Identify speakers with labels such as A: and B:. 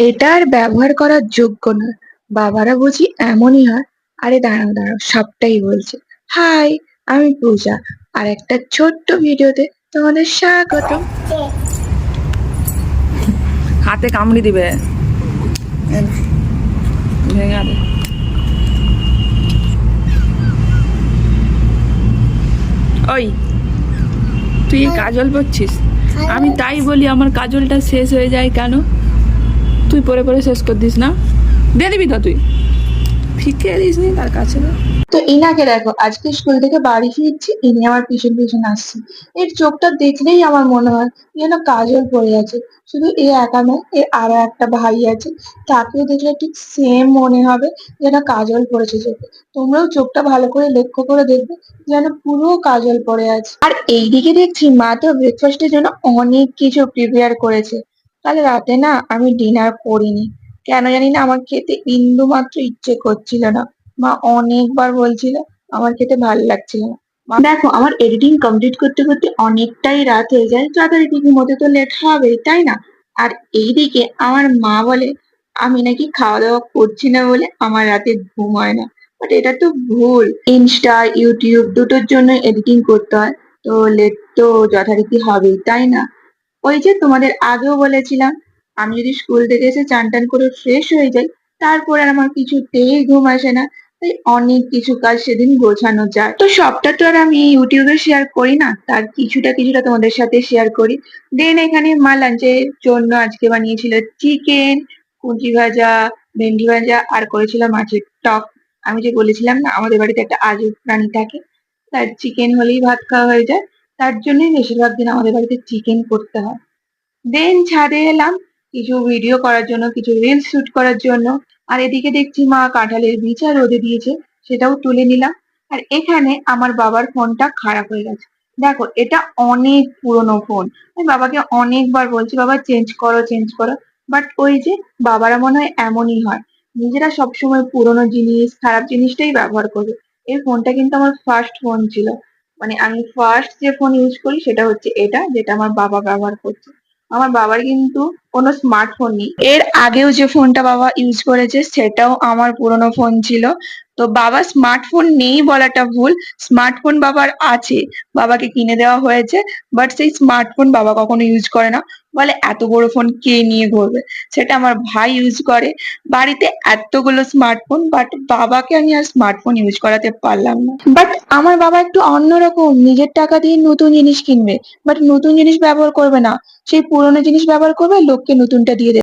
A: এটা আর ব্যবহার করার যোগ্য নয়। বাবারা বুঝি এমনই হয়। আরে দাঁড়াও দাঁড়াও, সবটাই বলছে। হাই, আমি পূজা, আর একটা ছোট্ট ভিডিওতে তোমাদের স্বাগতম।
B: হাতে কামড়ি দিবে, ভেঙে দে। ওই, তুই কাজল পরছিস? আমি তাই বলি আমার কাজলটা শেষ হয়ে যায় কেন? তুই পরে পরে শেষ করে দিস না, দিয়ে দিবি তো তুই, ফিকে দিস নি তার কাছে।
A: তো ইনাকে দেখো, আজকে স্কুল থেকে বাড়ি ফিরছি, ইনি আমার পিছন পিছন আসছে। এর চোখটা দেখলেই আমার মনে হয় যেন কাজল পড়ে আছে। শুধু এ একা নয়, এর আরো একটা ভাই আছে, তাকেও দেখলে ঠিক সেম মনে হবে যেন কাজল পড়েছে চোখে। তোমরাও চোখটা ভালো করে লক্ষ্য করে দেখবে, যেন পুরো কাজল পড়ে আছে। আর এইদিকে দেখছি মা তো ব্রেকফাস্টের জন্য অনেক কিছু প্রিপেয়ার করেছে। কাল রাতে না আমি ডিনার করিনি, কেন জানি না আমার খেতে বিন্দু মাত্র ইচ্ছে করছিল না। মা অনেকবার বলছিল, আমার খেতে ভালো লাগছিল না। দেখো, আমার এডিটিং কমপ্লিট করতে করতে অনেকটাই রাত হয়ে যায়, যথারীতি ঘুমোতে তো লেট হবেই, তাই না? আর এইদিকে আমার মা বলে আমি নাকি খাওয়া দাওয়া করছি না বলে আমার রাতে ঘুম হয় না। বাট এটা তো ভুল। ইনস্টা, ইউটিউব দুটোর জন্য এডিটিং করতে হয়, তো লেট তো যথারীতি হবেই, তাই না? ওই যে তোমাদের আগেও বলেছিলাম, আমি যদি স্কুল থেকে এসে চান টান করে ফ্রেশ হয়ে যাই, তারপর আর আমার কিছুতেই ঘুম আসে না। তাই অনেক কিছু কাজ সেদিন গোছানো যায়, তো সবটা তো আর আমি ইউটিউবে শেয়ার করি না, তার কিছুটা কিছুটা তোমাদের সাথে শেয়ার করি। দেন এখানে মা লাঞ্চের জন্য আজকে বানিয়েছিল চিকেন, কুঁচি ভাজা, ভেন্ডি ভাজা, আর করেছিল মাছের টক। আমি যে বলেছিলাম না আমাদের বাড়িতে একটা আজব প্রাণী থাকে, তার চিকেন হলেই ভাত খাওয়া হয়ে যায়, তার জন্যই বেশিরভাগ দিন আমাদের বাড়িতে চিকেন করতে হয়। দেন ছাদে এলাম কিছু ভিডিও করার জন্য, কিছু রিলস শুট করার জন্য। আর এদিকে দেখছি মা কাঁঠালের বীজা রোদে দিয়েছে, সেটাও তুলে নিলাম। আর এখানে আমার বাবার ফোনটা খারাপ হয়ে গেছে। দেখো, এটা অনেক পুরনো ফোন। আমি বাবাকে অনেকবার বলছি, বাবা চেঞ্জ করো চেঞ্জ করো, বাট ওই যে বাবারা মনে হয় এমনই হয়, নিজেরা সবসময় পুরনো জিনিস, খারাপ জিনিসটাই ব্যবহার করবে। এই ফোনটা কিন্তু আমার ফার্স্ট ফোন ছিল, মানে আমি ফার্স্ট যে ফোন ইউজ করি সেটা হচ্ছে এটা, যেটা আমার বাবা ব্যবহার করছে। আমার বাবার কিন্তু কোনো স্মার্টফোন নেই। এর আগেও যে ফোনটা বাবা ইউজ করেছে সেটাও আমার পুরনো ফোন ছিল। তো বাবা স্মার্টফোন নেই বলাটা ভুল, স্মার্টফোন বাবার আছে, বাবাকে কিনে দেওয়া হয়েছে। বাট সেই স্মার্টফোন বাবা কখনো ইউজ করে না, বলে এত বড় ফোন কে নিয়ে ঘুরবে। সেটা আমার ভাই ইউজ করে। বাড়িতে এতগুলো স্মার্টফোন, বাট বাবাকে আমি আর স্মার্টফোন ইউজ করাতে পারলাম না। বাট আমার বাবা একটু অন্যরকম, নিজের টাকা দিয়ে নতুন জিনিস কিনবে, বাট নতুন জিনিস ব্যবহার করবে না, সেই পুরোনো জিনিস ব্যবহার করবে, লোককে নতুনটা দিয়ে দেবে।